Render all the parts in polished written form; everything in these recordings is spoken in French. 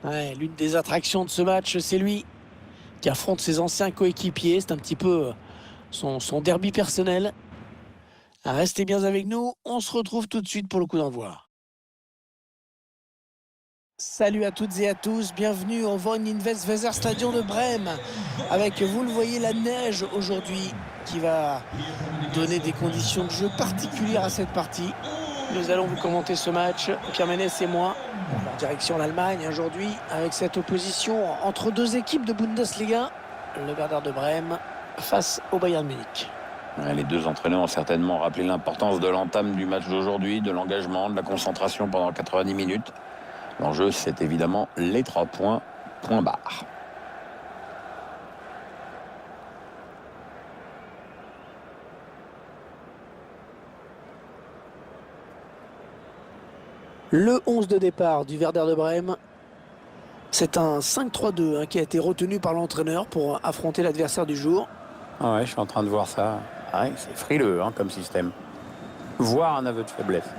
Ouais, l'une des attractions de ce match, c'est lui qui affronte ses anciens coéquipiers. C'est un petit peu son derby personnel. Restez bien avec nous, on se retrouve tout de suite pour le coup d'envoi. Salut à toutes et à tous, bienvenue au Von Invest Stadion de Brême. Avec, vous le voyez, la neige aujourd'hui qui va donner des conditions de jeu particulières à cette partie. Nous allons vous commenter ce match, Pierre Ménès et moi, en direction l'Allemagne aujourd'hui, avec cette opposition entre deux équipes de Bundesliga, le Werder de Brême face au Bayern Munich. Les deux entraîneurs ont certainement rappelé l'importance de l'entame du match d'aujourd'hui, de l'engagement, de la concentration pendant 90 minutes. L'enjeu, c'est évidemment les 3 points, point barre. Le 11 de départ du Werder de Brême, c'est un 5-3-2 qui a été retenu par l'entraîneur pour affronter l'adversaire du jour. Ah ouais, je suis en train de voir ça. Ah ouais, c'est frileux comme système. Voire un aveu de faiblesse.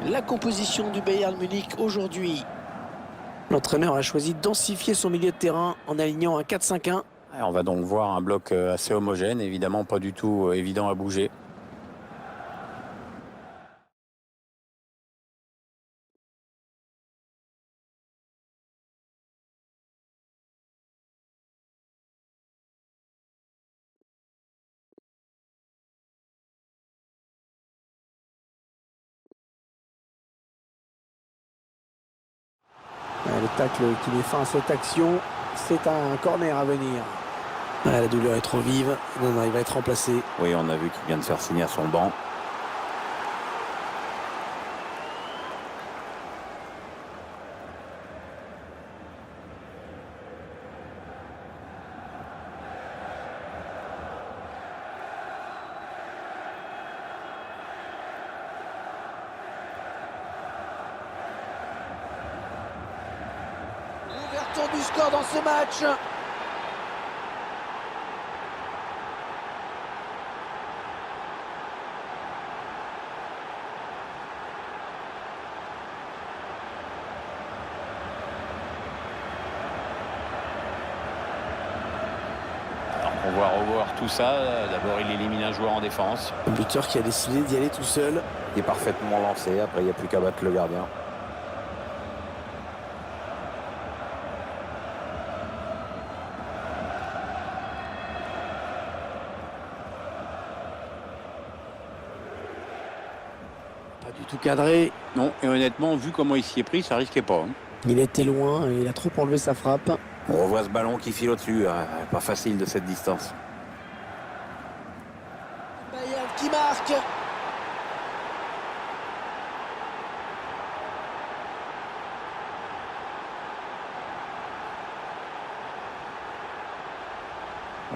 La composition du Bayern Munich aujourd'hui. L'entraîneur a choisi de densifier son milieu de terrain en alignant un 4-5-1. On va donc voir un bloc assez homogène, évidemment pas du tout évident à bouger. Le tacle qui met fin à cette action, c'est un corner à venir. La douleur est trop vive. Non, il va être remplacé. Oui, on a vu qu'il vient de faire signer à son banc. L'ouverture du score dans ce match. On va revoir tout ça. D'abord, il élimine un joueur en défense. Le buteur qui a décidé d'y aller tout seul. Il est parfaitement lancé. Après, il n'y a plus qu'à battre le gardien. Pas du tout cadré. Non, et honnêtement, vu comment il s'y est pris, ça risquait pas. Il était loin et il a trop enlevé sa frappe. On revoit ce ballon qui file au-dessus. Pas facile de cette distance. Bayern qui marque.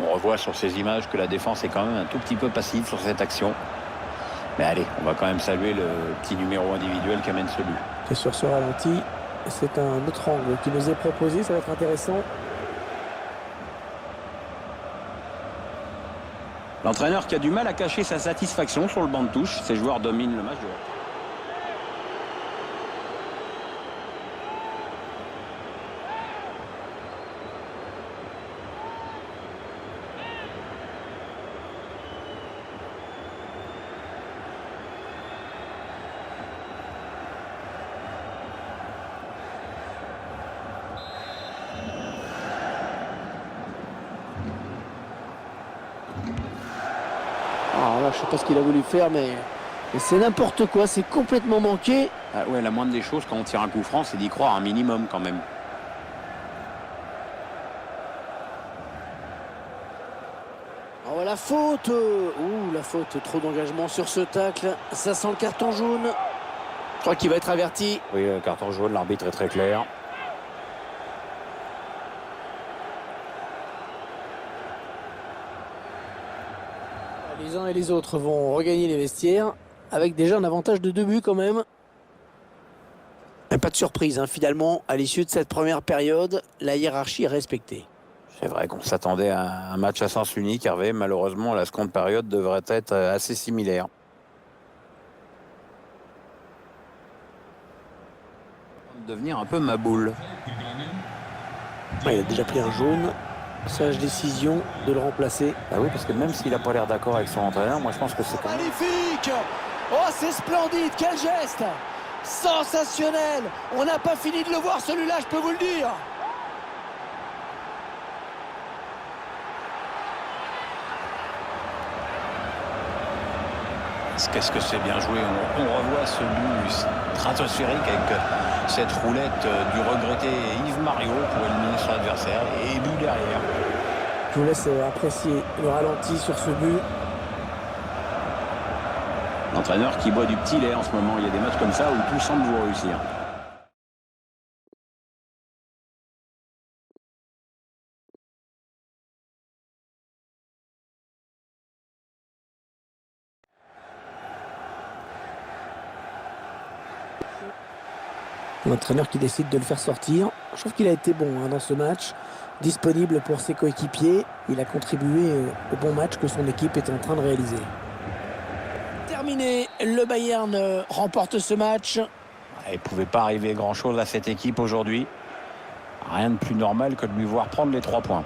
On revoit sur ces images que la défense est quand même un tout petit peu passive sur cette action. Mais allez, on va quand même saluer le petit numéro individuel qui amène ce but. Et sur ce ralenti, c'est un autre angle qui nous est proposé, ça va être intéressant. L'entraîneur qui a du mal à cacher sa satisfaction sur le banc de touche. Ses joueurs dominent le match de hockey. Alors là, je sais pas ce qu'il a voulu faire, mais c'est n'importe quoi, c'est complètement manqué. Ah ouais, la moindre des choses quand on tire un coup franc, c'est d'y croire un minimum quand même. Oh, la faute. Ouh, la faute, trop d'engagement sur ce tacle. Ça sent le carton jaune. Je crois qu'il va être averti. Oui, carton jaune, l'arbitre est très clair. Les uns et les autres vont regagner les vestiaires avec déjà un avantage de 2 buts quand même. Et pas de surprise, hein. Finalement, à l'issue de cette première période, la hiérarchie est respectée. C'est vrai qu'on s'attendait à un match à sens unique, Hervé. Malheureusement, la seconde période devrait être assez similaire. Devenir un peu ma boule. Il a déjà pris un jaune. Sage décision de le remplacer. Ah oui, parce que même s'il n'a pas l'air d'accord avec son entraîneur, moi je pense que c'est quand même... Magnifique! Oh, c'est splendide! Quel geste! Sensationnel! On n'a pas fini de le voir celui-là, je peux vous le dire! Qu'est-ce que c'est bien joué. On revoit ce but stratosphérique avec cette roulette du regretté Yves Mario pour éliminer son adversaire et but derrière. Je vous laisse apprécier le ralenti sur ce but. L'entraîneur qui boit du petit lait en ce moment. Il y a des matchs comme ça où tout semble vous réussir. L'entraîneur qui décide de le faire sortir. Je trouve qu'il a été bon dans ce match. Disponible pour ses coéquipiers. Il a contribué au bon match que son équipe est en train de réaliser. Terminé, le Bayern remporte ce match. Il ne pouvait pas arriver grand-chose à cette équipe aujourd'hui. Rien de plus normal que de lui voir prendre les 3 points.